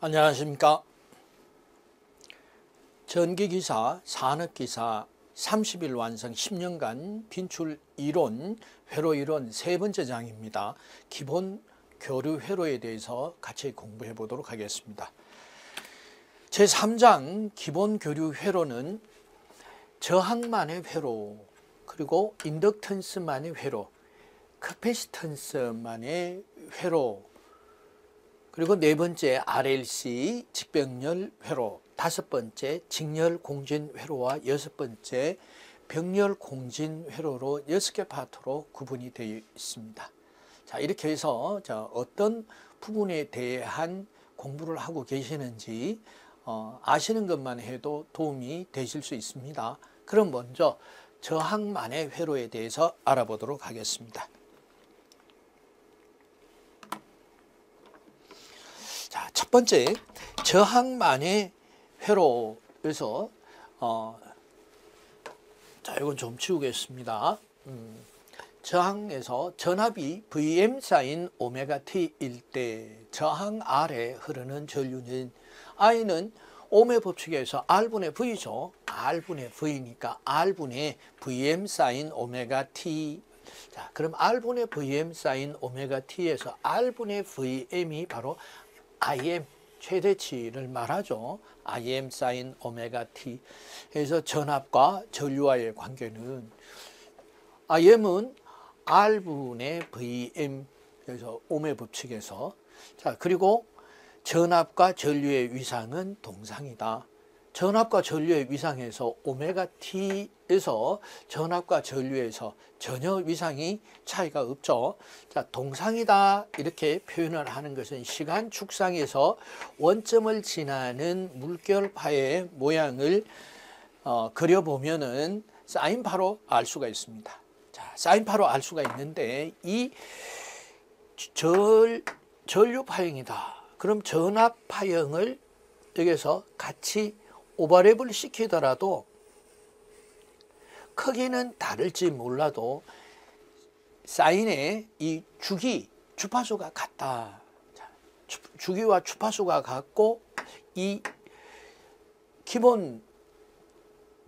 안녕하십니까. 전기기사, 산업기사 30일 완성 10년간 빈출 이론, 회로 이론 세 번째 장입니다. 기본 교류 회로에 대해서 같이 공부해 보도록 하겠습니다. 제3장 기본 교류 회로는 저항만의 회로, 그리고 인덕턴스만의 회로, 카패시턴스만의 회로, 그리고 네 번째 RLC 직병렬 회로, 다섯 번째 직렬 공진 회로와 여섯 번째 병렬 공진 회로로 6개 파트로 구분이 되어 있습니다. 자, 이렇게 해서 어떤 부분에 대한 공부를 하고 계시는지 아시는 것만 해도 도움이 되실 수 있습니다. 그럼 먼저 저항만의 회로에 대해서 알아보도록 하겠습니다. 자, 첫 번째 저항만의 회로에서 자, 이건 좀 지우겠습니다. 저항에서 전압이 Vm 사인 오메가 T일 때 저항 아래 흐르는 전류는 I는 ohm의 법칙에서 R분의 V죠. R분의 V니까 R분의 Vm 사인 오메가 T. 자, 그럼 R분의 Vm 사인 오메가 T에서 R분의 Vm이 바로 Im 최대치를 말하죠. Im 사인 오메가 T. 그래서 전압과 전류와의 관계는 Im은 R분의 Vm, 그래서 ohm의 법칙에서. 자, 그리고 전압과 전류의 위상은 동상이다. 전압과 전류의 위상에서 오메가 T에서 전압과 전류에서 전혀 위상이 차이가 없죠. 자, 동상이다 이렇게 표현을 하는 것은 시간 축상에서 원점을 지나는 물결파의 모양을 그려보면은 사인파로 알 수가 있습니다. 자, 사인파로 알 수가 있는데 이 전류 파형이다. 그럼 전압 파형을 여기서 같이 오버랩을 시키더라도 크기는 다를지 몰라도 사인의 이 주파수가 같다. 자, 주기와 주파수가 같고 이 기본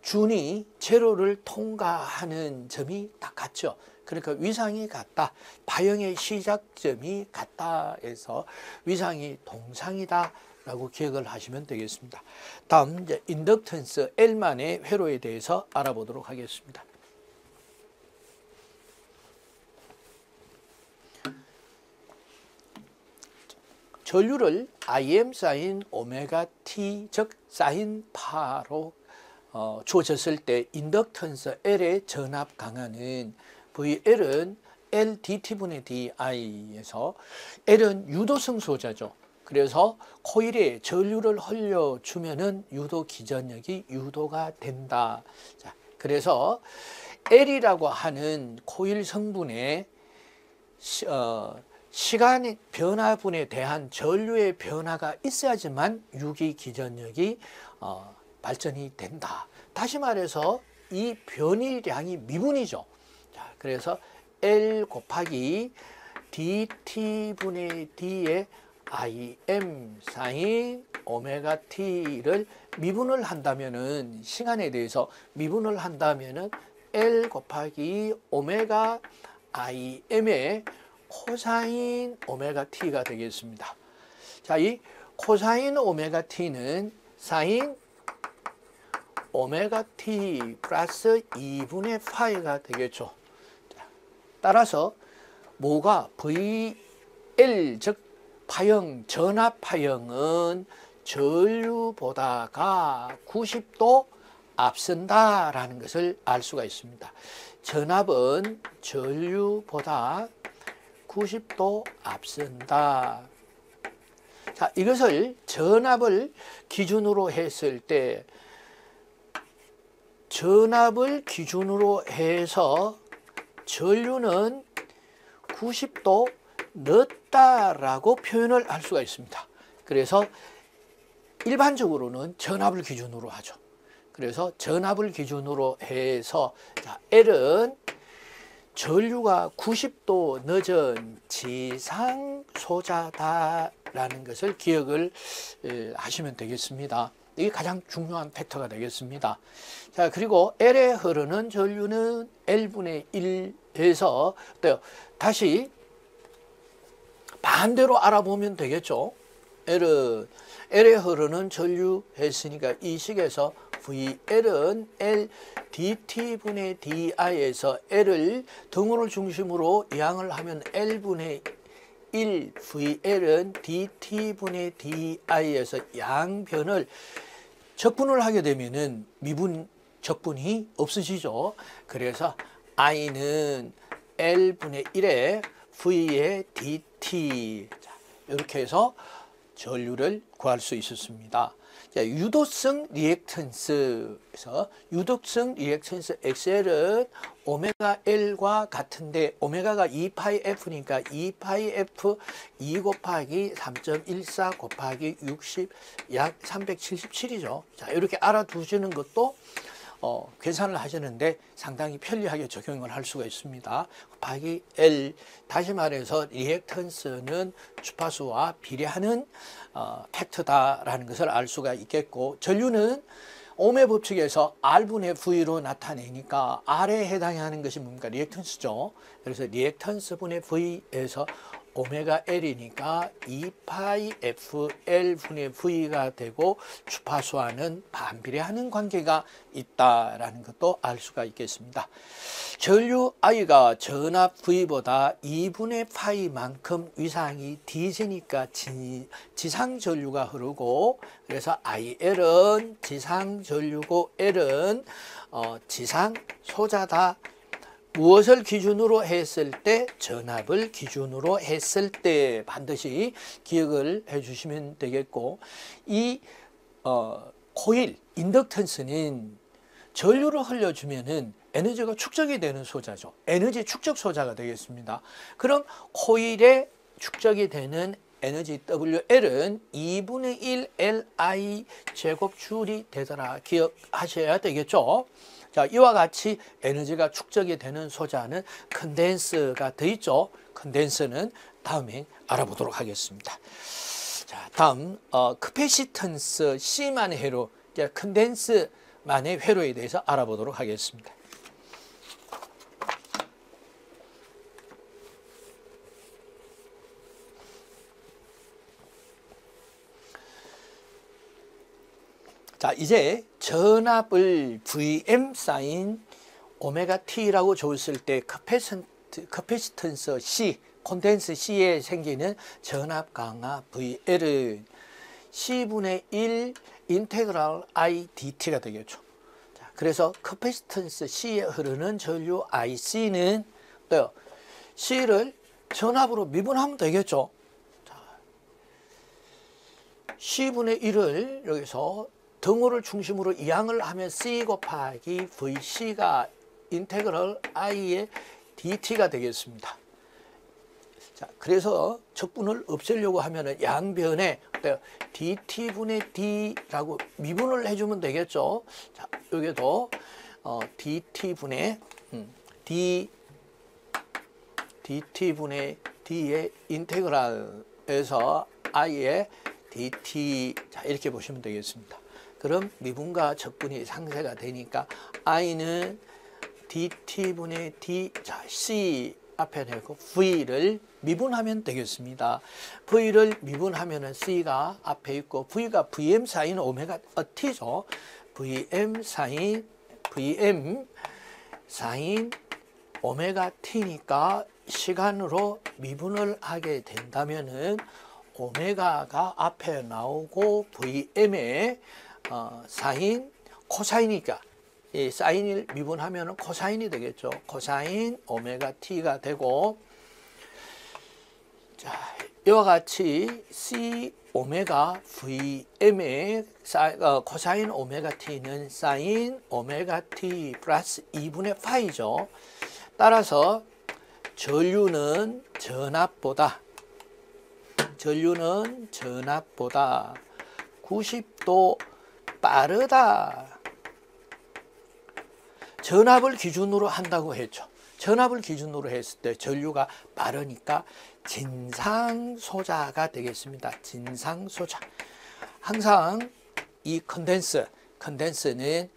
준이 제로를 통과하는 점이 다 같죠. 그러니까 위상이 같다. 파형의 시작점이 같다 해서 위상이 동상이다 라고 기억을 하시면 되겠습니다. 다음 이제 인덕턴스 L만의 회로에 대해서 알아보도록 하겠습니다. 전류를 Im 사인 오메가 T 즉 사인파로 주어졌을 때 인덕턴스 L의 전압 강하는 VL은 LDT분의 DI에서 L은 유도성 소자죠. 그래서 코일에 전류를 흘려주면은 유도 기전력이 유도가 된다. 자, 그래서 L이라고 하는 코일 성분의 시간 변화분에 대한 전류의 변화가 있어야지만 유기 기전력이 발전이 된다. 다시 말해서 이 변이량이 미분이죠. 자, 그래서 L 곱하기 DT분의 D의 Im 사인 오메가 T를 미분을 한다면은 시간에 대해서 미분을 한다면은 L 곱하기 오메가 Im의 코사인 오메가 T가 되겠습니다. 자, 이 코사인 오메가 T는 사인 오메가 T 플러스 2분의 파이가 되겠죠. 자, 따라서 뭐가 VL 즉 파형, 전압 파형은 전류보다가 90도 앞선다라는 것을 알 수가 있습니다. 전압은 전류보다 90도 앞선다. 자, 이것을 전압을 기준으로 했을 때 전압을 기준으로 해서 전류는 90도 늦다라고 표현을 할 수가 있습니다. 그래서 일반적으로는 전압을 기준으로 하죠. 그래서 전압을 기준으로 해서 자, L은 전류가 90도 늦은 지상 소자다 있다라는 것을 기억을 하시면 되겠습니다. 이게 가장 중요한 팩터가 되겠습니다. 자, 그리고 L에 흐르는 전류는 L분의 1에서 다시 반대로 알아보면 되겠죠. L에 흐르는 전류 했으니까 이 식에서 VL은 L dT분의 DI에서 L을 등호를 중심으로 이항을 하면 L분의 1 VL은 dT분의 DI에서 양변을 적분을 하게 되면은 미분 적분이 없으시죠. 그래서 I는 L분의 1에 V의 dt. 자, 이렇게 해서 전류를 구할 수 있었습니다. 자, 유도성 리액턴스에서 유도성 리액턴스 XL은 오메가 L과 같은데 오메가가 2파이F니까 2파이F 2 곱하기 3.14 곱하기 60 약 377이죠. 자, 이렇게 알아두시는 것도 계산을 하시는데 상당히 편리하게 적용을 할 수가 있습니다. 곱하기 L, 다시 말해서 리액턴스는 주파수와 비례하는 팩터다라는 것을 알 수가 있겠고, 전류는 옴의 법칙에서 R분의 V로 나타내니까 R에 해당하는 것이 뭡니까? 리액턴스죠. 그래서 리액턴스분의 V에서 오메가 L이니까 2파이 FL 분의 V가 되고 주파수와는 반비례하는 관계가 있다라는 것도 알 수가 있겠습니다. 전류 I가 전압 V보다 2분의 파이만큼 위상이 D지니까 지상 전류가 흐르고, 그래서 IL은 지상 전류고 L은 지상 소자다. 무엇을 기준으로 했을 때? 전압을 기준으로 했을 때 반드시 기억을 해 주시면 되겠고, 이 코일, 인덕턴스는 전류를 흘려주면은 에너지가 축적이 되는 소자죠. 에너지 축적 소자가 되겠습니다. 그럼 코일에 축적이 되는 에너지 WL은 2분의 1 LI 제곱줄이 되더라. 기억하셔야 되겠죠. 자, 이와 같이 에너지가 축적이 되는 소자는 컨덴서가 더 있죠. 컨덴서는 다음에 알아보도록 하겠습니다. 자, 다음 커패시턴스 C만의 회로, 컨덴서만의 회로에 대해서 알아보도록 하겠습니다. 자, 이제 전압을 Vm 사인 오메가 T라고 줬을 때 커패시턴스 C, 콘덴스 C에 생기는 전압 강하 VL은 C분의 1 인테그랄 I dt가 되겠죠. 자, 그래서 커패시턴스 C에 흐르는 전류 IC는 또요, C를 전압으로 미분하면 되겠죠. 자, C분의 1을 여기서 등호를 중심으로 이항을 하면 C 곱하기 VC가 인테그럴 I의 dt가 되겠습니다. 자, 그래서 적분을 없애려고 하면은 양변에 dt분의 d라고 미분을 해주면 되겠죠. 자, 여기도 dt분의 dt분의 d의 인테그랄에서 I의 dt, 자, 이렇게 보시면 되겠습니다. 그럼 미분과 적분이 상쇄가 되니까 I는 dt분의 d, 자, C 앞에 내고 V를 미분하면 되겠습니다. V를 미분하면은 C가 앞에 있고 V가 Vm 사인 오메가 T죠. Vm 사인 오메가 T니까 시간으로 미분을 하게 된다면은 오메가가 앞에 나오고 Vm의 사인 코사인이니까 이 사인을 미분하면 코사인이 되겠죠. 코사인 오메가 t가 되고, 자, 이와 같이 C 오메가 Vm의 코사인 오메가 t는 사인 오메가 t 플러스 2분의 파이죠. 따라서 전류는 전압보다 90도 빠르다. 전압을 기준으로 한다고 했죠. 전압을 기준으로 했을 때 전류가 빠르니까 진상소자가 되겠습니다. 진상소자. 항상 이 컨덴서는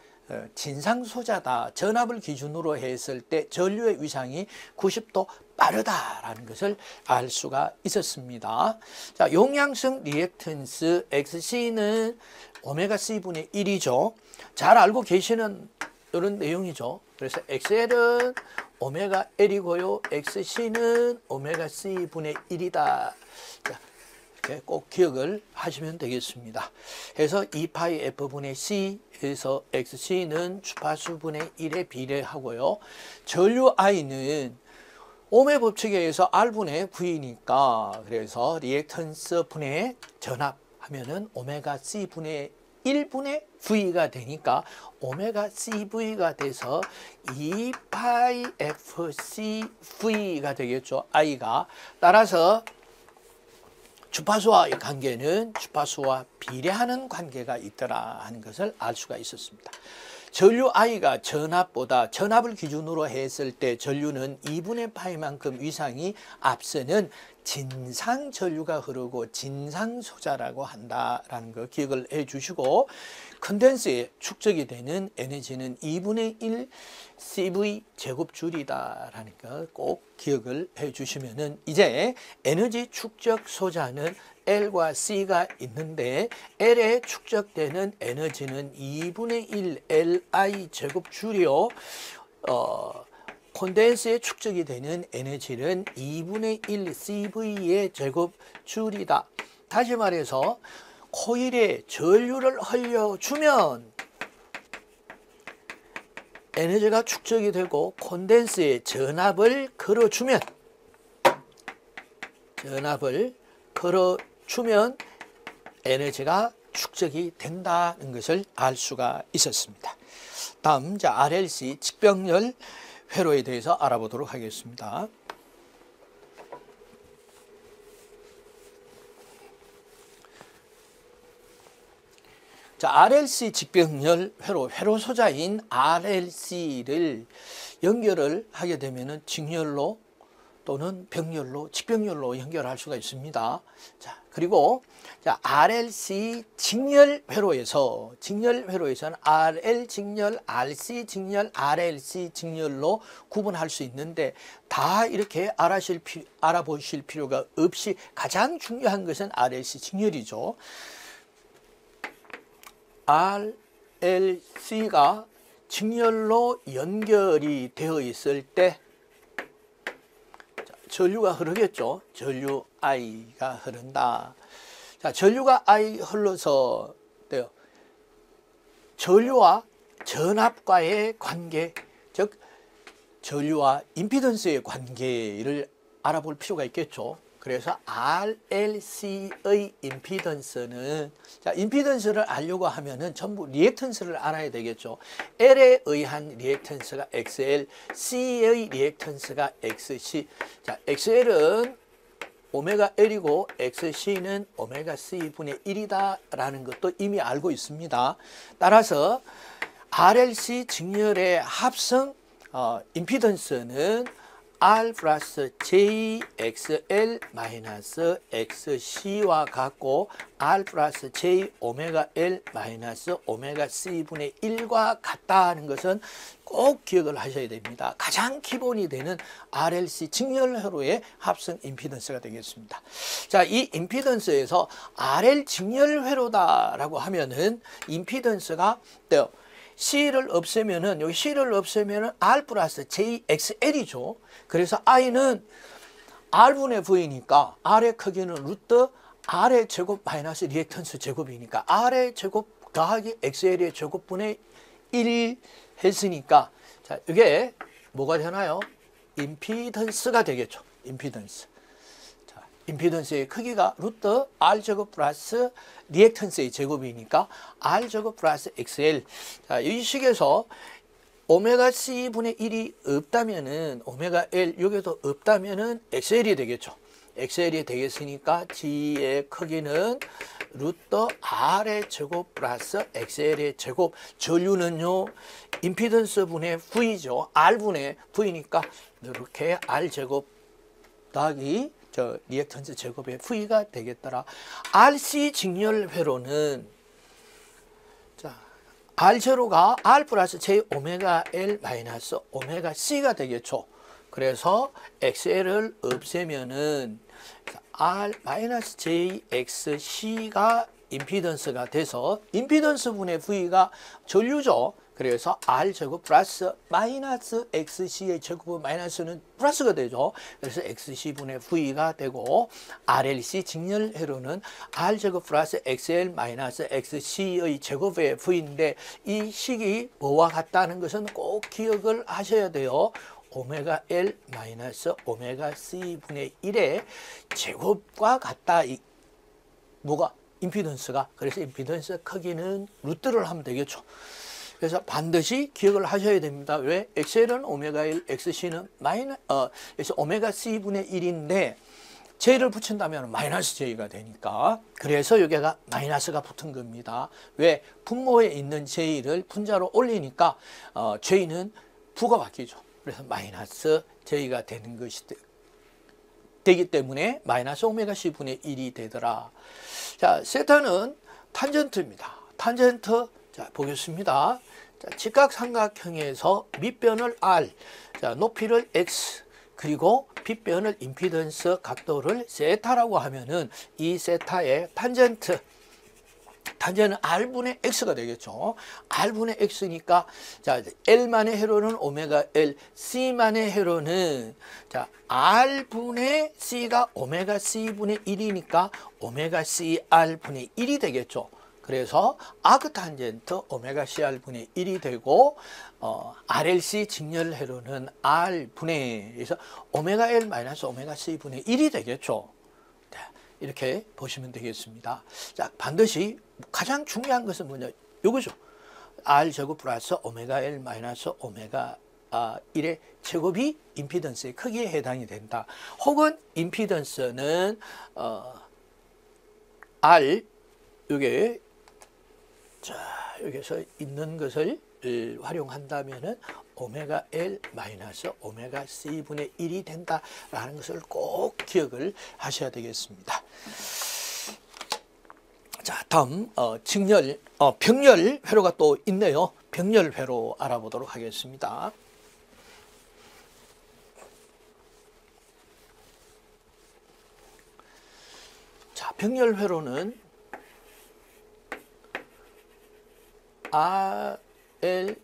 진상소자다. 전압을 기준으로 했을 때 전류의 위상이 90도 빠르다라는 것을 알 수가 있었습니다. 자, 용량성 리액턴스 XC는 오메가 C분의 1이죠. 잘 알고 계시는 이런 내용이죠. 그래서 XL은 오메가 L이고요. XC는 오메가 C분의 1이다. 자, 이렇게 꼭 기억을 하시면 되겠습니다. 그래서 2파이 F분의 C에서 XC는 주파수분의 1에 비례하고요. 전류 I는 옴의 법칙에 의해서 R분의 V니까 그래서 리액턴스 분의 전압 하면은 오메가 C분의 1분의 V가 되니까 오메가 CV가 돼서 2파이 FCV가 되겠죠. I가. 따라서 주파수와의 관계는 주파수와 비례하는 관계가 있더라 하는 것을 알 수가 있었습니다. 전류 I가 전압을 기준으로 했을 때 전류는 2분의 파이만큼 위상이 앞서는 진상 전류가 흐르고 진상소자라고 한다라는 거 기억을 해 주시고, 컨덴서에 축적이 되는 에너지는 2분의 1 CV 제곱줄이다라는 거 꼭 기억을 해 주시면은 이제 에너지 축적 소자는 L과 C가 있는데 L에 축적되는 에너지는 2분의 1 Li 제곱줄이요. 콘덴서에 축적이 되는 에너지는 2분의 1 CV의 제곱줄이다. 다시 말해서 코일에 전류를 흘려주면 에너지가 축적이 되고 콘덴서에 전압을 걸어주면 에너지가 축적이 된다는 것을 알 수가 있었습니다. 다음 RLC 직병렬 회로에 대해서 알아보도록 하겠습니다. RLC 직병렬 회로 소자인 RLC를 연결을 하게 되면은 직렬로 또는 병렬로, 직병렬로 연결할 수가 있습니다. 자, 그리고 RLC 직렬회로에서는 RL 직렬, RC 직렬, RLC 직렬로 구분할 수 있는데 다 이렇게 알아보실 필요가 없이 가장 중요한 것은 RLC 직렬이죠. RLC가 직렬로 연결이 되어 있을 때 전류가 흐르겠죠. 전류 I가 흐른다. 자, 전류가 I 흘러서 전류와 전압과의 관계, 즉 전류와 임피던스의 관계를 알아볼 필요가 있겠죠. 그래서 RLC의 임피던스는, 임피던스를 알려고 하면은 전부 리액턴스를 알아야 되겠죠. L에 의한 리액턴스가 XL, C의 리액턴스가 XC. 자, XL은 오메가 L이고 XC는 오메가 C분의 1이다라는 것도 이미 알고 있습니다. 따라서 RLC 직렬의 합성 임피던스는 R 플러스 J XL 마이너스 XC와 같고 R 플러스 J 오메가 L 마이너스 오메가 C분의 1과 같다는 것은 꼭 기억을 하셔야 됩니다. 가장 기본이 되는 RLC 직렬회로의 합성 임피던스가 되겠습니다. 자, 이 임피던스에서 RL 직렬회로다라고 하면은 임피던스가 C를 없애면은, 여기 C를 없애면은 R 플러스 JXL이죠. 그래서 I는 R분의 V니까 R의 크기는 루트 R의 제곱 마이너스 리액턴스 제곱이니까 R의 제곱 더하기 XL의 제곱분의 1 했으니까, 자, 이게 뭐가 되나요? 임피던스가 되겠죠. 임피던스. 임피던스의 크기가 루트 R제곱 플러스 리액턴스의 제곱이니까 R제곱 플러스 XL. 자, 이 식에서 오메가 C분의 1이 없다면은 오메가 L, 여기도 없다면은 XL이 되겠죠. XL이 되겠으니까 G의 크기는 루트 R의 제곱 플러스 XL의 제곱. 전류는요, 임피던스 분의 V죠. R분의 V니까 이렇게 R 제곱 더하기 리액턴스 제곱의 V가 되겠더라. RC 직렬 회로는 R0가 R 플러스 J 오메가 L 마이너스 오메가 C가 되겠죠. 그래서 XL을 없애면은 R 마이너스 J X C가 임피던스가 돼서 임피던스 분의 V가 전류죠. 그래서 R 제곱 플러스 마이너스 XC의 제곱은 마이너스는 플러스가 되죠. 그래서 XC 분의 V가 되고 RLC 직렬 회로는 R 제곱 플러스 XL 마이너스 XC의 제곱의 V인데 이 식이 뭐와 같다는 것은 꼭 기억을 하셔야 돼요. 오메가 L 마이너스 오메가 C 분의 1의 제곱과 같다. 뭐가? 임피던스가. 그래서 임피던스 크기는 루트를 하면 되겠죠. 그래서 반드시 기억을 하셔야 됩니다. 왜? XL은 오메가 1, XC는 그래서 오메가 C분의 1인데 J를 붙인다면 마이너스 J가 되니까. 그래서 여기가 마이너스가 붙은 겁니다. 왜? 분모에 있는 J를 분자로 올리니까 J는 부가 바뀌죠. 그래서 마이너스 J가 되는 것이 되기 때문에 마이너스 오메가 C분의 1이 되더라. 자, 세타는 탄젠트입니다. 탄젠트, 자, 보겠습니다. 자, 직각삼각형에서 밑변을 R, 자, 높이를 X, 그리고 빗변을 임피던스 각도를 세타라고 하면은 이 세타의 탄젠트, 탄젠은 R분의 X가 되겠죠. R분의 X니까, 자, L만의 회로는 오메가 L, C만의 회로는, 자, R분의 C가 오메가 C분의 1이니까 오메가 CR분의 1이 되겠죠. 그래서 아크탄젠트 오메가 CR분의 1이 되고, RLC 직렬 회로는 R분의, 그래서 오메가 L 마이너스 오메가 C분의 1이 되겠죠. 이렇게 보시면 되겠습니다. 자, 반드시 가장 중요한 것은 뭐냐? 요거죠. R 제곱 플러스 오메가 L 마이너스 오메가 1의 제곱이 임피던스의 크기에 해당이 된다. 혹은 임피던스는 R, 요게, 자, 여기서 있는 것을 활용한다면은 오메가 L 마이너스 오메가 C분의 1이 된다라는 것을 꼭 기억을 하셔야 되겠습니다. 자, 다음 직렬, 병렬 회로가 또 있네요. 병렬 회로 알아보도록 하겠습니다. 자, 병렬 회로는 RLC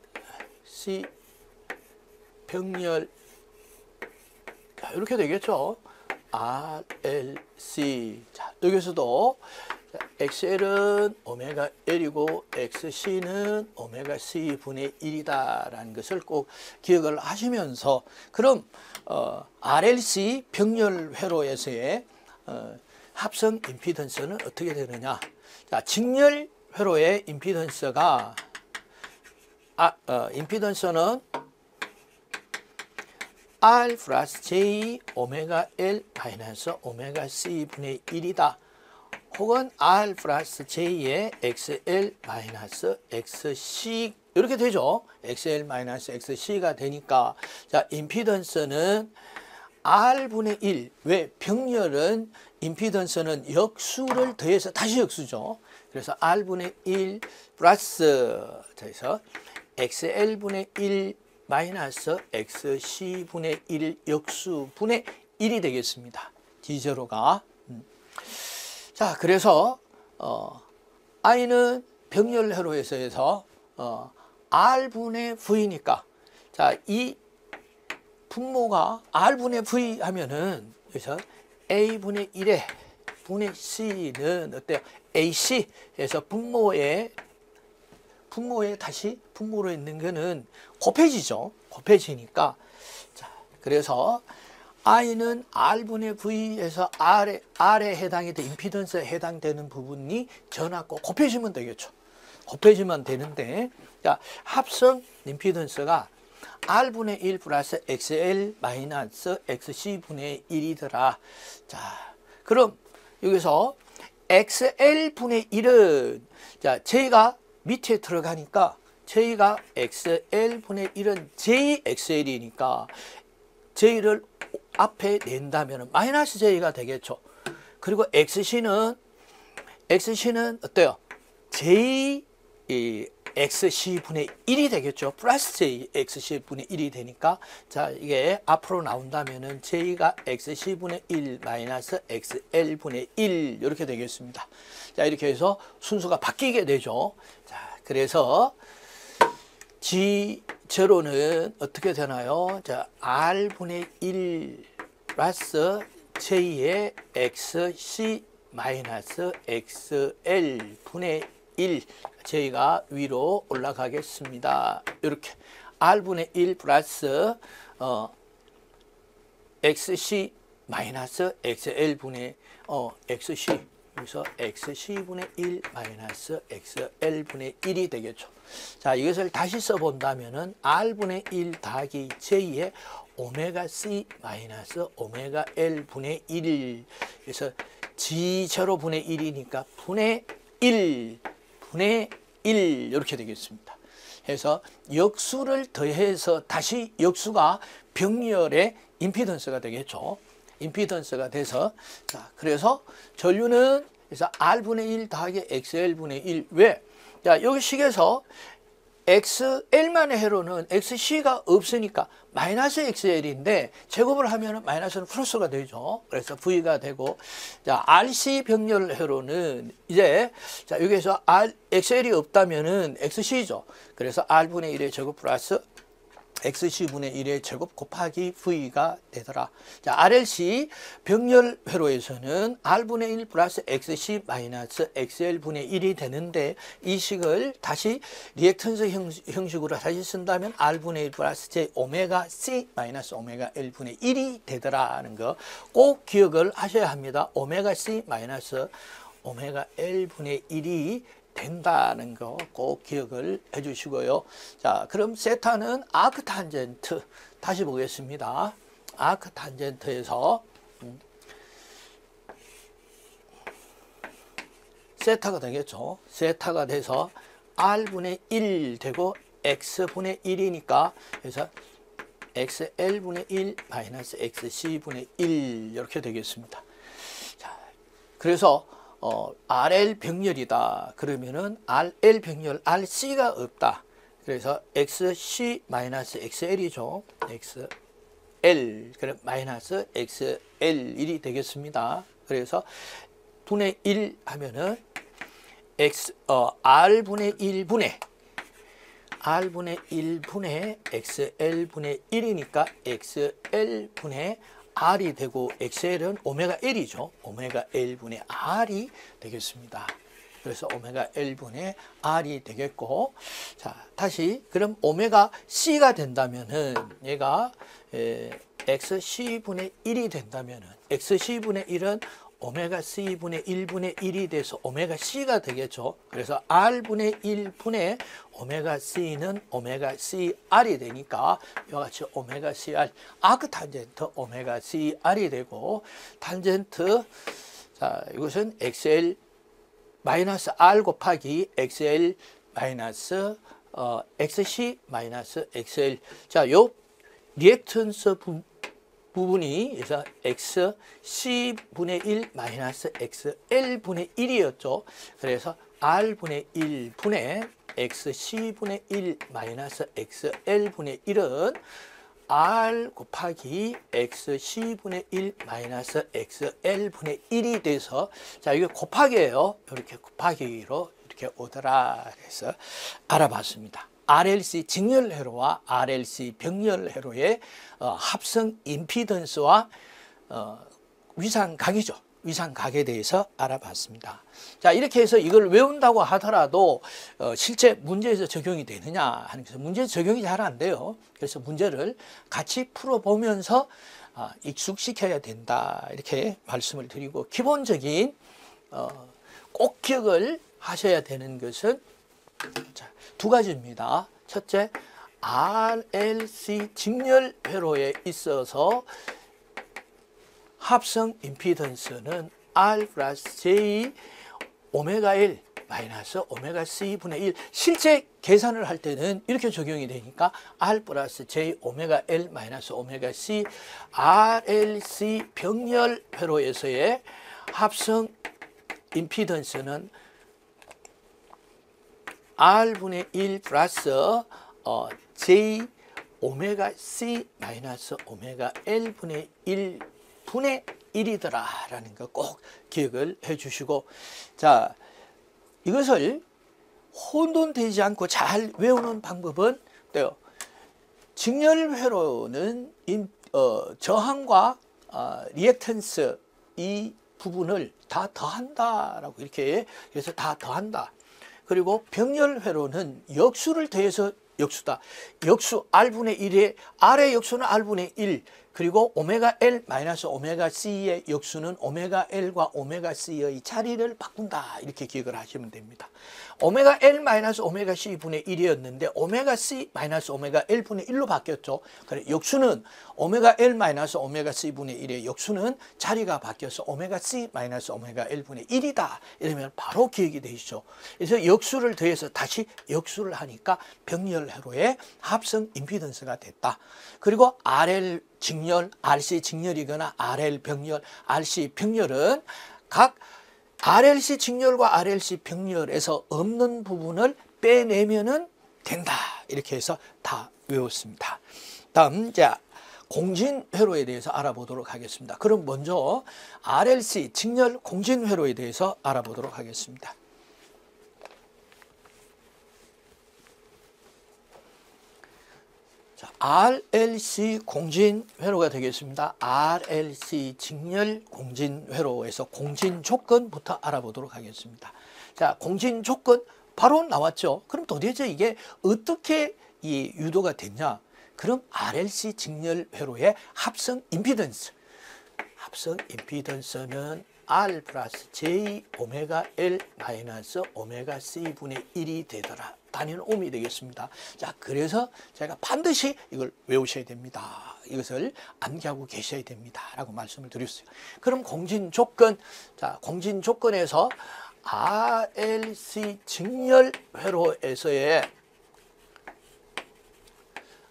병렬, 이렇게 되겠죠. RLC. 자, 여기서도 XL은 오메가 L이고 XC는 오메가 C분의 1이다라는 것을 꼭 기억을 하시면서, 그럼 RLC 병렬 회로에서의 합성 임피던스는 어떻게 되느냐? 자, 직렬 회로의 임피던스가 임피던스는 R 플러스 J 오메가 L 마이너스 오메가 C분의 1이다. 혹은 R 플러스 J의 XL 마이너스 XC, 이렇게 되죠. XL 마이너스 XC가 되니까, 자, 임피던스는 R분의 1. 왜? 병렬은 임피던스는 역수를 더해서 다시 역수죠. 그래서 R분의 1 플러스, 그래서 XL분의 1 마이너스 XC분의 1 역수분의 1이 되겠습니다. D0가. 자, 그래서 I는 병렬 회로에서 R분의 V니까, 자, 이 분모가 R분의 V 하면은 여기서 A분의 1의 분의 C는 어때요? AC에서 분모에 다시 분모로 있는 거는 곱해지죠. 곱해지니까, 자, 그래서 I는 R분의 V에서 R에 해당이 돼, 임피던스에 해당되는 부분이 전하고 곱해지면 되겠죠. 곱해지면 되는데, 자, 합성 임피던스가 R분의 1 플러스 XL 마이너스 XC분의 1이더라. 자, 그럼 여기서 XL분의 1은 자 J가 밑에 들어가니까 J가 XL분의 1은 JXL이니까 J를 앞에 낸다면 마이너스 J가 되겠죠. 그리고 XC는 어때요? J XC분의 1이 되겠죠. 플러스 J XC분의 1이 되니까 자 이게 앞으로 나온다면은 J가 XC분의 1 마이너스 XL분의 1 이렇게 되겠습니다. 자 이렇게 해서 순서가 바뀌게 되죠. 자 그래서 G0는 어떻게 되나요? 자 R분의 1 플러스 J의 XC 마이너스 XL분의 1 저희가 위로 올라가겠습니다. 이렇게 R분의 1 플러스 XC 마이너스 XL분의 XC 그래서 XC분의 1 마이너스 XL분의 1이 되겠죠. 자 이것을 다시 써본다면은 R분의 1 더하기 J의 오메가 C 마이너스 오메가 L분의 1 그래서 G0분의 1이니까 분의 1 분의 1 이렇게 되겠습니다. 그래서 역수를 더해서 다시 역수가 병렬의 임피던스가 되겠죠. 임피던스가 돼서 자 그래서 전류는 그래서 R분의 1 더하기 XL분의 1 왜? 자 여기 식에서 XL만의 회로는 XC가 없으니까 마이너스 XL인데 제곱을 하면 마이너스는 플러스가 되죠. 그래서 V가 되고 자 RC 병렬 회로는 이제 자 여기에서 XL이 없다면은 XC죠. 그래서 R분의 1의 제곱 플러스 XC분의 1의 제곱 곱하기 V가 되더라. 자, RLC 병렬 회로에서는 R분의 1 플러스 XC 마이너스 XL분의 1이 되는데 이 식을 다시 리액턴스 형식으로 다시 쓴다면 R분의 1 플러스 J 오메가 C 마이너스 오메가 L분의 1이 되더라는 거 꼭 기억을 하셔야 합니다. 오메가 C 마이너스 오메가 L분의 1이 된다는 거 꼭 기억을 해 주시고요. 자, 그럼 세타는 아크 탄젠트 다시 보겠습니다. 아크 탄젠트에서 세타가 되겠죠. 세타가 돼서 R분의 1 되고 X분의 1이니까 그래서 XL분의 1 마이너스 XC분의 1 이렇게 되겠습니다. 자, 그래서 RL 병렬이다. 그러면은 RL 병렬 RC가 없다. 그래서 XC 마이너스 XL이죠. XL 그럼 마이너스 XL1이 되겠습니다. 그래서 분의 1 하면은 R분의 1분의 R분의 1분의 XL분의 1이니까 XL분의 R이 되고 XL은 오메가 L이죠. 오메가 L분의 R이 되겠습니다. 그래서 오메가 L분의 R이 되겠고 자 다시 그럼 오메가 C가 된다면은 얘가 XC분의 1이 된다면은 XC분의 1은 오메가 C분의 1분의 1이 돼서 오메가 C가 되겠죠. 그래서 R분의 1분의 오메가 C는 오메가 CR이 되니까 이와 같이 오메가 CR 아크 탄젠트 오메가 CR이 되고 탄젠트 자 이것은 XL 마이너스 R 곱하기 XL 마이너스 XC 마이너스 XL 자 요 리액턴스 부분이 그래서 XC분의 1 마이너스 XL분의 1이었죠. 그래서 R분의 1분의 XC분의 1 마이너스 XL분의 1은 R 곱하기 XC분의 1 마이너스 XL분의 1이 돼서 자 이게 곱하기예요. 이렇게 곱하기로 이렇게 오더라 해서 알아봤습니다. RLC 직렬 회로와 RLC 병렬 회로의 합성 임피던스와 위상각이죠. 위상각에 대해서 알아봤습니다. 자 이렇게 해서 이걸 외운다고 하더라도 실제 문제에서 적용이 되느냐 하는 것은 문제 적용이 잘 안 돼요. 그래서 문제를 같이 풀어보면서 익숙시켜야 된다 이렇게 말씀을 드리고 기본적인 꼭 기억을 하셔야 되는 것은 자, 두 가지입니다. 첫째, RLC 직렬 회로에 있어서 합성 임피던스는 R 플러스 J 오메가 L 마이너스 오메가 C분의 1. 실제 계산을 할 때는 이렇게 적용이 되니까 R 플러스 J 오메가 L 마이너스 오메가 C RLC 병렬 회로에서의 합성 임피던스는 R분의 1 플러스 J 오메가 C 마이너스 오메가 L분의 1분의 1이더라라는 거 꼭 기억을 해 주시고, 자, 이것을 혼돈되지 않고 잘 외우는 방법은 어때요? 직렬회로는 저항과 리액턴스 이 부분을 다 더한다라고 이렇게 해서 다 더한다. 그리고 병렬회로는 역수를 더해서 역수다. 역수 R분의 1에 R의 역수는 R분의 1 그리고 오메가 L 마이너스 오메가 C의 역수는 오메가 L과 오메가 C의 자리를 바꾼다. 이렇게 기억을 하시면 됩니다. 오메가 L 마이너스 오메가 C 분의 1이었는데 오메가 C 마이너스 오메가 L 분의 1로 바뀌었죠. 그래 역수는 오메가 L 마이너스 오메가 C 분의 1의 역수는 자리가 바뀌어서 오메가 C 마이너스 오메가 L 분의 1이다. 이러면 바로 기억이 되시죠. 그래서 역수를 더해서 다시 역수를 하니까 병렬회로의 합성 임피던스가 됐다. 그리고 RL 직렬, RC 직렬이거나 RL 병렬, RC 병렬은 각 RLC 직렬과 RLC 병렬에서 없는 부분을 빼내면은 된다. 이렇게 해서 다 외웠습니다. 다음 이제 공진회로에 대해서 알아보도록 하겠습니다. 그럼 먼저 RLC 직렬 공진회로에 대해서 알아보도록 하겠습니다. 자, RLC 공진회로가 되겠습니다. RLC 직렬 공진회로에서 공진조건부터 알아보도록 하겠습니다. 자, 공진조건 바로 나왔죠. 그럼 도대체 이게 어떻게 유도가 됐냐? 그럼 RLC 직렬회로의 합성 임피던스. 합성 임피던스는 R 플러스 J 오메가 L 마이너스 오메가 C분의 1이 되더라. 단위는 옴이 되겠습니다. 자, 그래서 제가 반드시 이걸 외우셔야 됩니다. 이것을 암기하고 계셔야 됩니다. 라고 말씀을 드렸어요. 그럼 공진조건, 자, 공진조건에서 RLC 직렬회로에서의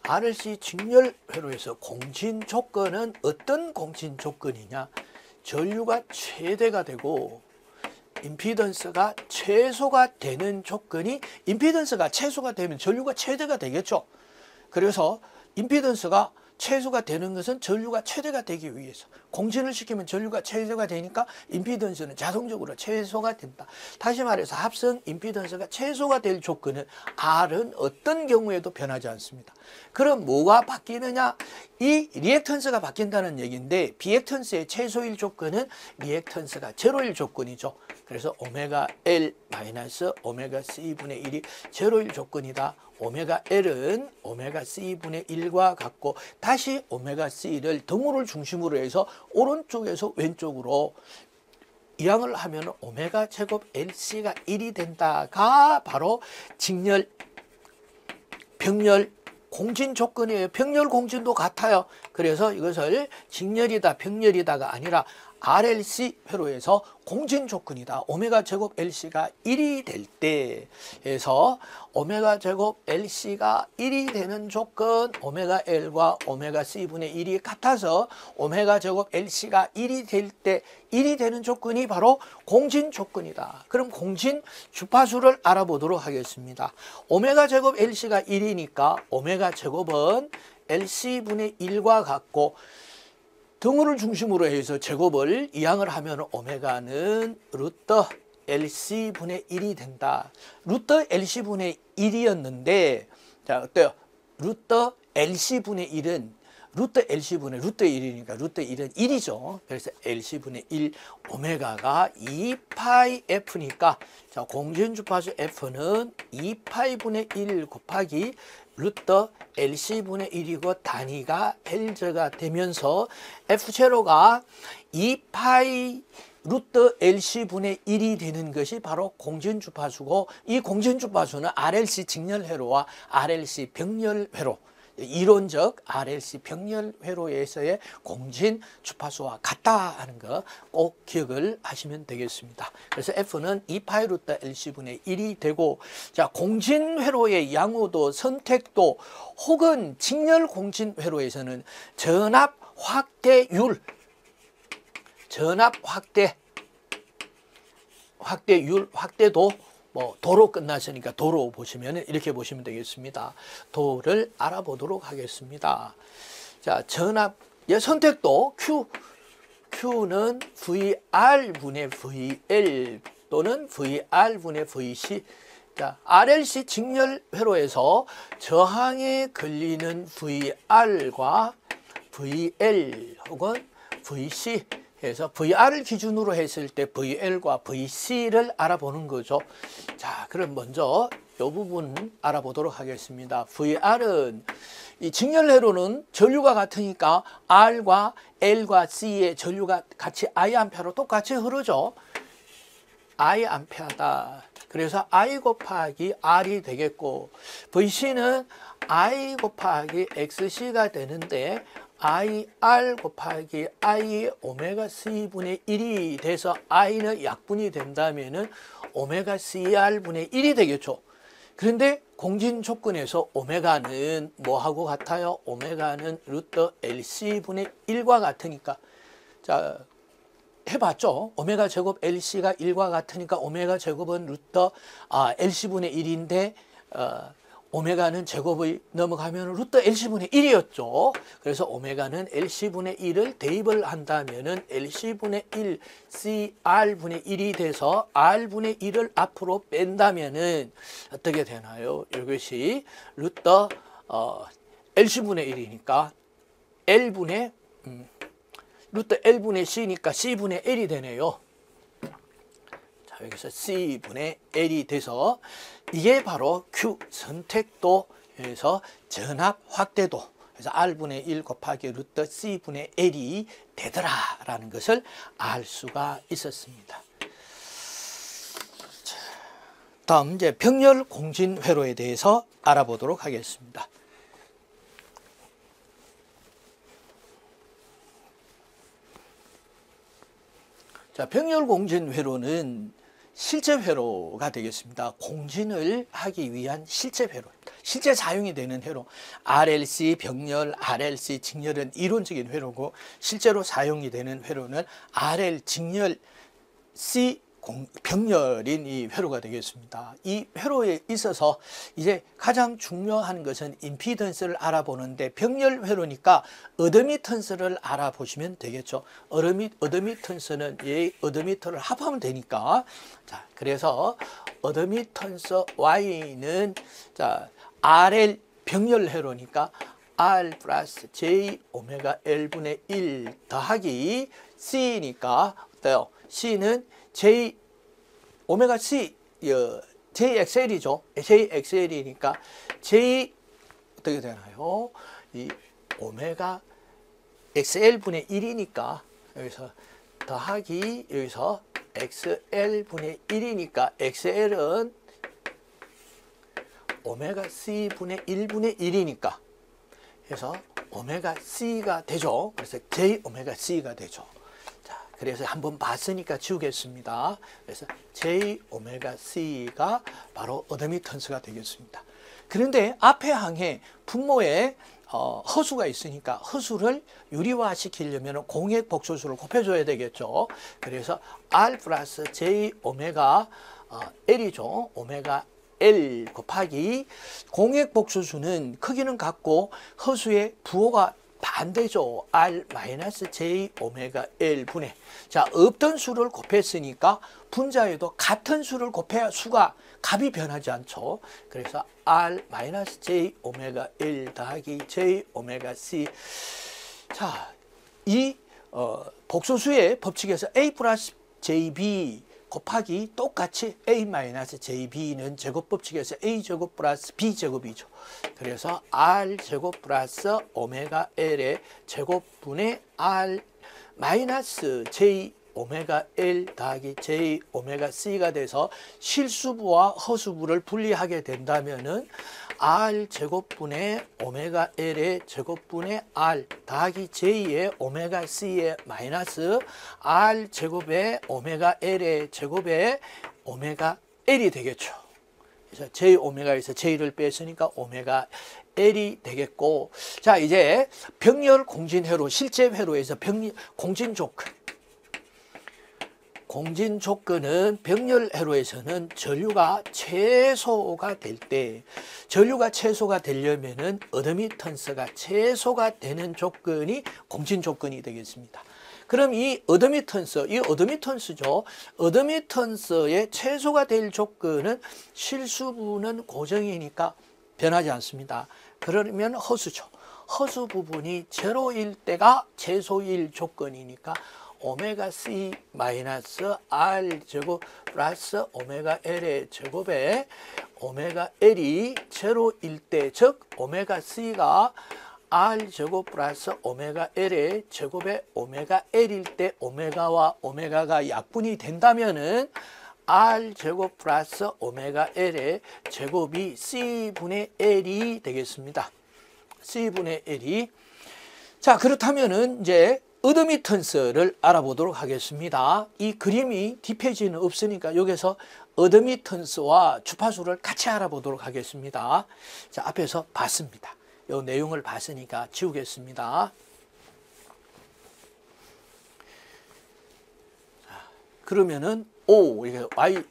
RLC 직렬회로에서 공진조건은 어떤 공진조건이냐? 전류가 최대가 되고 임피던스가 최소가 되는 조건이, 임피던스가 최소가 되면 전류가 최대가 되겠죠. 그래서 임피던스가 최소가 되는 것은 전류가 최대가 되기 위해서, 공진을 시키면 전류가 최대가 되니까 임피던스는 자동적으로 최소가 된다. 다시 말해서 합성 임피던스가 최소가 될 조건은 R은 어떤 경우에도 변하지 않습니다. 그럼 뭐가 바뀌느냐? 이 리액턴스가 바뀐다는 얘기인데, 비액턴스의 최소일 조건은 리액턴스가 제로일 조건이죠. 그래서 오메가 L 마이너스 오메가 C분의 1이 제로일 조건이다. 오메가 L은 오메가 C분의 1과 같고, 다시 오메가 C를 등호를 중심으로 해서 오른쪽에서 왼쪽으로 이항을 하면 오메가 제곱 LC가 1이 된다가 바로 직렬, 병렬, 공진 조건이에요. 병렬 공진도 같아요. 그래서 이것을 직렬이다, 병렬이다가 아니라 RLC 회로에서 공진 조건이다. 오메가 제곱 LC가 1이 될 때에서 오메가 제곱 LC가 1이 되는 조건, 오메가 L과 오메가 C분의 1이 같아서 오메가 제곱 LC가 1이 될 때 1이 되는 조건이 바로 공진 조건이다. 그럼 공진 주파수를 알아보도록 하겠습니다. 오메가 제곱 LC가 1이니까 오메가 제곱은 LC분의 1과 같고, 등호를 중심으로 해서 제곱을 이항을 하면 오메가는 루트 LC분의 1이 된다. 루트 LC분의 1이었는데, 자, 어때요? 루트 LC분의 1은 루트 LC분의 루트 1이니까 루트 1은 1이죠. 그래서 LC분의 1 오메가가 2파이 F니까, 자, 공진주파수 F는 2파이분의 1 곱하기 루트 LC분의 1이고 단위가 L제가 되면서 F0가 2파이 루트 LC분의 1이 되는 것이 바로 공진주파수고, 이 공진주파수는 RLC 직렬회로와 RLC 병렬회로, 이론적 RLC 병렬 회로에서의 공진 주파수와 같다 하는 거 꼭 기억을 하시면 되겠습니다. 그래서 F는 2파이 루트 LC분의 1이 되고, 자, 공진 회로의 양호도, 선택도 혹은 직렬 공진 회로에서는 전압 확대율, 확대도 뭐 도로 끝났으니까 도로 보시면 이렇게 보시면 되겠습니다. 도를 알아보도록 하겠습니다. 자, 전압 선택도 Q는 VR분의 VL 또는 VR분의 VC. 자, RLC 직렬 회로에서 저항에 걸리는 VR과 VL 혹은 VC 해서 VR을 기준으로 했을 때 VL과 VC를 알아보는 거죠. 자, 그럼 먼저 이 부분 알아보도록 하겠습니다. VR은 이 직렬회로는 전류가 같으니까 R과 L과 C의 전류가 같이 I 암페어로 똑같이 흐르죠. I 암페어다. 그래서 I 곱하기 R이 되겠고, VC는 I 곱하기 XC가 되는데 IR 곱하기 I 오메가 C분의 1이 돼서 I는 약분이 된다면은 오메가 CR분의 1이 되겠죠. 그런데 공진 조건에서 오메가는 뭐하고 같아요? 오메가는 루트 LC분의 1과 같으니까. 자, 해봤죠? 오메가 제곱 LC가 1과 같으니까 오메가 제곱은 루트 LC분의 1인데 오메가는 제곱이 넘어가면 루트 LC분의 1이었죠. 그래서 오메가는 LC분의 1을 대입을 한다면은 LC분의 1 CR분의 1이 돼서 R분의 1을 앞으로 뺀다면은 어떻게 되나요? 이것이 루트 LC분의 1이니까 L분의 루트 L분의 C니까 C분의 L이 되네요. 자, 여기서 C분의 L이 돼서 이게 바로 Q 선택도에서 전압 확대도, 그래서 R분의 1 곱하기 루트 C분의 L이 되더라라는 것을 알 수가 있었습니다. 자, 다음 이제 병렬 공진 회로에 대해서 알아보도록 하겠습니다. 자, 병렬 공진 회로는 실제 회로가 되겠습니다. 공진을 하기 위한 실제 회로입니다. 실제 사용이 되는 회로. RLC 병렬, RLC 직렬은 이론적인 회로고, 실제로 사용이 되는 회로는 RL 직렬 C 병렬인 이 회로가 되겠습니다. 이 회로에 있어서 이제 가장 중요한 것은 임피던스를 알아보는데, 병렬 회로니까 어드미턴스를 알아보시면 되겠죠. 어드미턴스는 이 어드미터를 합하면 되니까. 자, 그래서 어드미턴스 Y는 자, RL 병렬 회로니까 R 플러스 J 오메가 L분의 1 더하기 C니까 어때요? C는 J 오메가 C JXL이죠. JXL이니까 J 어떻게 되나요? 이 오메가 XL분의 1이니까 여기서 더하기 여기서 XL분의 1이니까 XL은 오메가 C분의 1분의 1이니까 그래서 오메가 C가 되죠. 그래서 J 오메가 C가 되죠. 그래서 한번 봤으니까 지우겠습니다. 그래서 J 오메가 C가 바로 어드미턴스가 되겠습니다. 그런데 앞에 항에 분모에 허수가 있으니까 허수를 유리화 시키려면 공액 복소수를 곱해줘야 되겠죠. 그래서 R 플러스 J 오메가 L이죠. 오메가 L 곱하기 공액 복소수는 크기는 같고 허수의 부호가 반대죠. R 마이너스 J 오메가 L 분의. 자, 없던 수를 곱했으니까 분자에도 같은 수를 곱해야 수가 값이 변하지 않죠. 그래서 R 마이너스 J 오메가 L 더하기 J 오메가 C. 자, 이 복소수의 법칙에서 A 플러스 JB 곱하기 똑같이 A 마이너스 JB는 제곱 법칙에서 A 제곱 플러스 B 제곱이죠. 그래서 R 제곱 플러스 오메가 L의 제곱분의 R 마이너스 J 오메가 L 더하기 J 오메가 C가 돼서 실수부와 허수부를 분리하게 된다면은 R 제곱분의 오메가 L의 제곱분의 R 더하기 J의 오메가 C의 마이너스 R 제곱의 오메가 L의 제곱의 오메가 L이 되겠죠. 그래서 J 오메가에서 J를 뺐으니까 오메가 L이 되겠고, 자 이제 병렬 공진 회로, 실제 회로에서 공진 조건. 공진 조건은 병렬 회로에서는 전류가 최소가 될 때, 전류가 최소가 되려면은 어드미턴스가 최소가 되는 조건이 공진 조건이 되겠습니다. 그럼 이 어드미턴스죠. 어드미턴스의 최소가 될 조건은 실수부는 고정이니까 변하지 않습니다. 그러면 허수죠. 허수 부분이 제로일 때가 최소일 조건이니까 오메가 C 마이너스 R 제곱 플러스 오메가 L의 제곱에 오메가 L이 제로일 때, 즉 오메가 C가 R 제곱 플러스 오메가 L의 제곱에 오메가 L일 때 오메가와 오메가가 약분이 된다면은 R 제곱 플러스 오메가 L의 제곱이 C분의 L이 되겠습니다. C분의 L이. 자, 그렇다면은 이제 어드미턴스를 알아보도록 하겠습니다. 이 그림이 뒷페이지는 없으니까 여기서 어드미턴스와 주파수를 같이 알아보도록 하겠습니다. 자, 앞에서 봤습니다. 이 내용을 봤으니까 지우겠습니다. 그러면은 이게 Y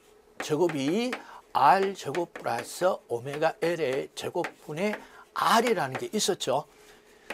제곱이 R 제곱 플러스 오메가 L의 제곱분의 R이라는 게 있었죠.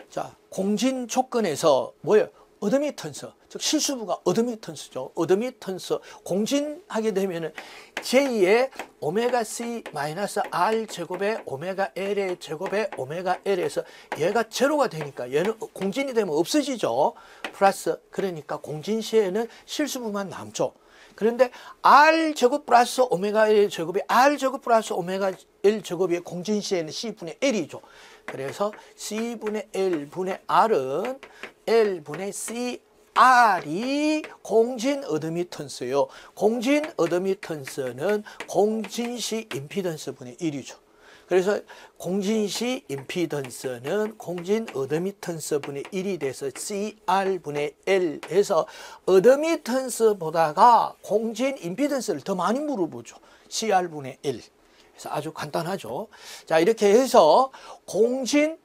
자, 공진 조건에서 뭐예요? 어드미턴스, 즉 실수부가 어드미턴스죠. 어드미턴스 공진하게 되면은 J의 오메가 C 마이너스 R 제곱에 오메가 L의 제곱에 오메가 L에서 얘가 제로가 되니까 얘는 공진이 되면 없어지죠. 플러스, 그러니까 공진 시에는 실수부만 남죠. 그런데 R 제곱 플러스 오메가 L 제곱이 R 제곱 플러스 오메가 L 제곱이 공진 시에는 C분의 L이죠. 그래서 C분의 L분의 R은 L분의 CR이 공진 어드미턴스예요. 공진 어드미턴스는 공진시 임피던스분의 1이죠. 그래서 공진시 임피던스는 공진 어드미턴스분의 1이 돼서 CR분의 L 해서 어드미턴스보다가 공진 임피던스를 더 많이 물어보죠. CR분의 L. 그래서 아주 간단하죠. 자, 이렇게 해서 공진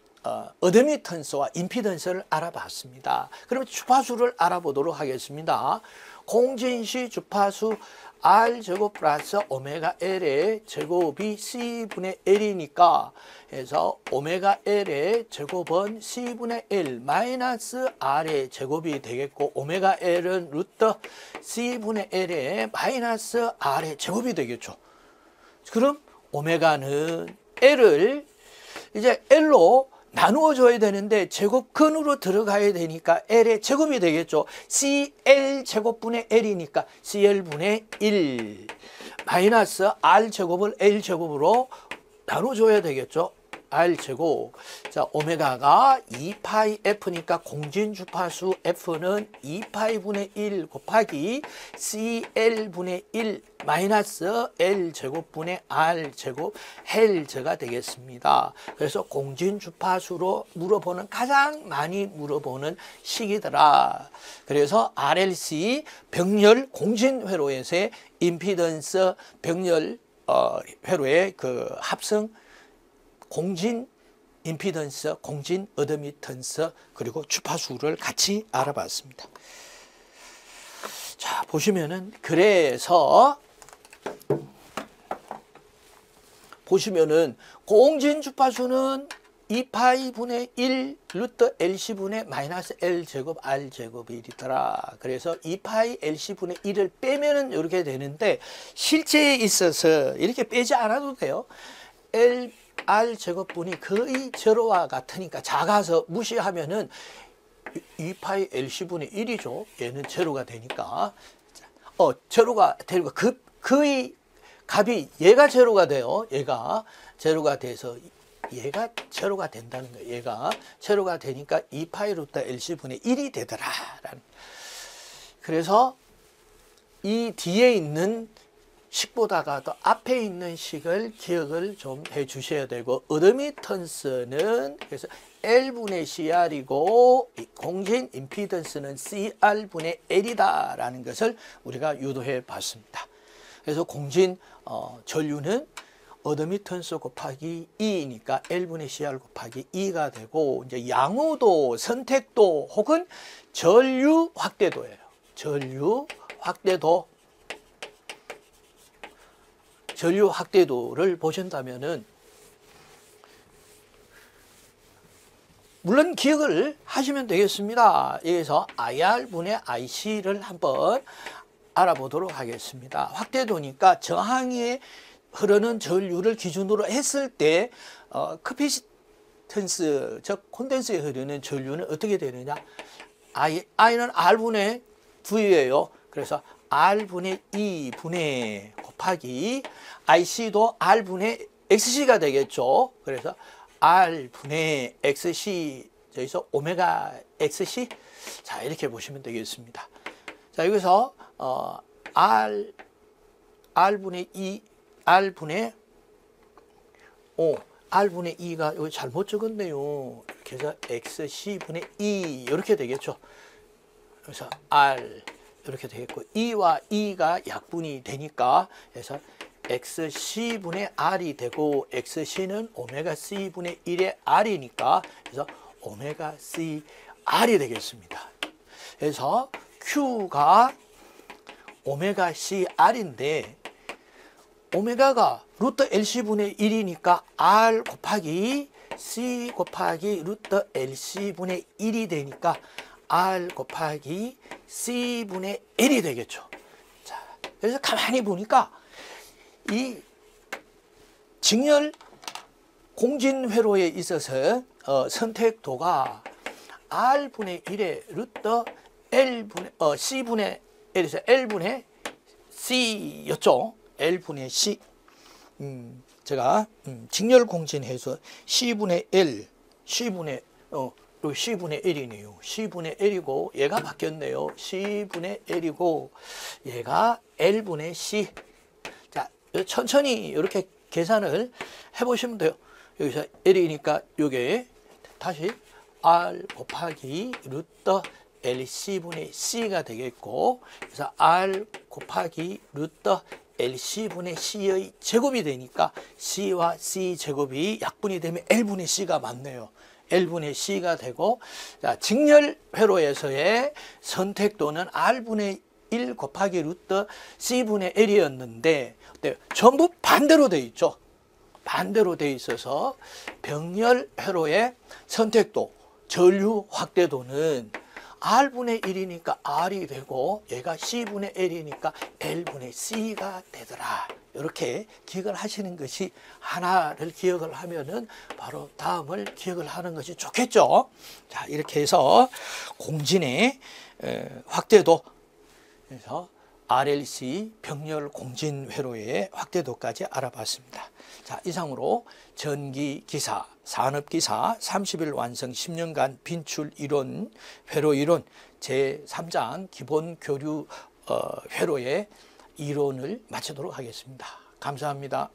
어드미턴스와 임피던스를 알아봤습니다. 그럼 주파수를 알아보도록 하겠습니다. 공진시 주파수 R 제곱 플러스 오메가 L의 제곱이 C분의 L이니까 해서 오메가 L의 제곱은 C분의 L 마이너스 R의 제곱이 되겠고 오메가 L은 루트 C분의 L의 마이너스 R의 제곱이 되겠죠. 그럼 오메가는 L을 이제 L로 나누어 줘야 되는데 제곱근으로 들어가야 되니까 L의 제곱이 되겠죠. CL 제곱분의 L이니까 CL분의 1 마이너스 R 제곱을 L 제곱으로 나눠 줘야 되겠죠. R 제곱. 자, 오메가가 2파이 F니까 공진 주파수 F는 2파이분의 1 곱하기 CL분의 1 마이너스 L 제곱분의 R 제곱 헬즈가 되겠습니다. 그래서 공진 주파수로 물어보는 가장 많이 물어보는 식이더라. 그래서 RLC 병렬 공진 회로에서의 임피던스 병렬 회로의 그 합성 공진 임피던스, 공진 어드미턴스 그리고 주파수를 같이 알아봤습니다. 자, 보시면은 그래서 보시면은 공진 주파수는 2파이분의 1 루트 LC분의 마이너스 L 제곱 R 제곱이 되더라. 그래서 2파이 LC분의 1을 빼면은 이렇게 되는데 실제에 있어서 이렇게 빼지 않아도 돼요. R 제곱분이 거의 제로와 같으니까 작아서 무시하면은 2파이 LC분의 1이죠. 얘는 제로가 되니까. 제로가 되고 거의 값이 얘가 제로가 돼요. 얘가 제로가 돼서 얘가 제로가 된다는 거예요. 얘가 제로가 되니까 2파이 루트 LC분의 1이 되더라. 그래서 이 뒤에 있는 식보다가 더 앞에 있는 식을 기억을 좀 해 주셔야 되고, 어드미턴스는 그래서 L분의 CR이고 공진 임피던스는 CR분의 L이다 라는 것을 우리가 유도해 봤습니다. 그래서 공진 전류는 어드미턴스 곱하기 E니까 L분의 CR 곱하기 E가 되고, 이제 양호도, 선택도 혹은 전류 확대도예요. 전류 확대도를 보신다면은, 물론 기억을 하시면 되겠습니다. 여기서 IR분의 IC를 한번 알아보도록 하겠습니다. 확대도니까 저항에 흐르는 전류를 기준으로 했을 때 커피시턴스, 즉 콘덴서에 흐르는 전류는 어떻게 되느냐? I는 R분의 V예요. 그래서 R분의 E분의 곱하기 IC도 R분의 XC가 되겠죠. 그래서 R분의 XC, 여기서 오메가 XC. 자, 이렇게 보시면 되겠습니다. 자, 여기서 R분의 E, R분의 R분의 E가 여기 잘못 적었네요. 이렇게 해서 XC분의 E 이렇게 되겠죠. 그래서 R 이렇게 되겠고, E와 E가 약분이 되니까, 그래서 XC분의 R이 되고, XC는 오메가 C분의 1의 R이니까, 그래서 오메가 CR이 되겠습니다. 그래서 Q가 오메가 CR인데, 오메가가 루트 LC분의 1이니까 R 곱하기 C 곱하기 루트 LC분의 1이 되니까 R 곱하기 C분의 L이 되겠죠. 자, 그래서 가만히 보니까 이 직렬 공진 회로에 있어서 선택도가 R분의 1의 루트 L분의 C분의 L에서 L분의 C였죠. L분의 C. 제가 직렬 공진해서 C분의 L, C분의 C분의 L이네요. C분의 L이고 얘가 바뀌었네요. C분의 L이고 얘가 L분의 C. 자, 천천히 이렇게 계산을 해보시면 돼요. 여기서 L이니까 요게 다시 R 곱하기 루트 LC분의 C가 되겠고, 그래서 R 곱하기 루트 LC분의 C의 제곱이 되니까 C와 C 제곱이 약분이 되면 L분의 C가 맞네요. L분의 C가 되고, 자, 직렬 회로에서의 선택도는 R분의 1 곱하기 루트 C분의 L이었는데 전부 반대로 돼 있죠. 반대로 돼 있어서 병렬 회로의 선택도, 전류 확대도는 R분의 1이니까 R이 되고 얘가 C분의 L이니까 L분의 C가 되더라. 이렇게 기억을 하시는 것이, 하나를 기억을 하면은 바로 다음을 기억을 하는 것이 좋겠죠. 자, 이렇게 해서 공진의 확대도, 그래서 RLC 병렬 공진 회로의 확대도까지 알아봤습니다. 자, 이상으로 전기기사, 산업기사 30일 완성 10년간 빈출 이론, 회로 이론 제3장 기본 교류 회로의 이론을 마치도록 하겠습니다. 감사합니다.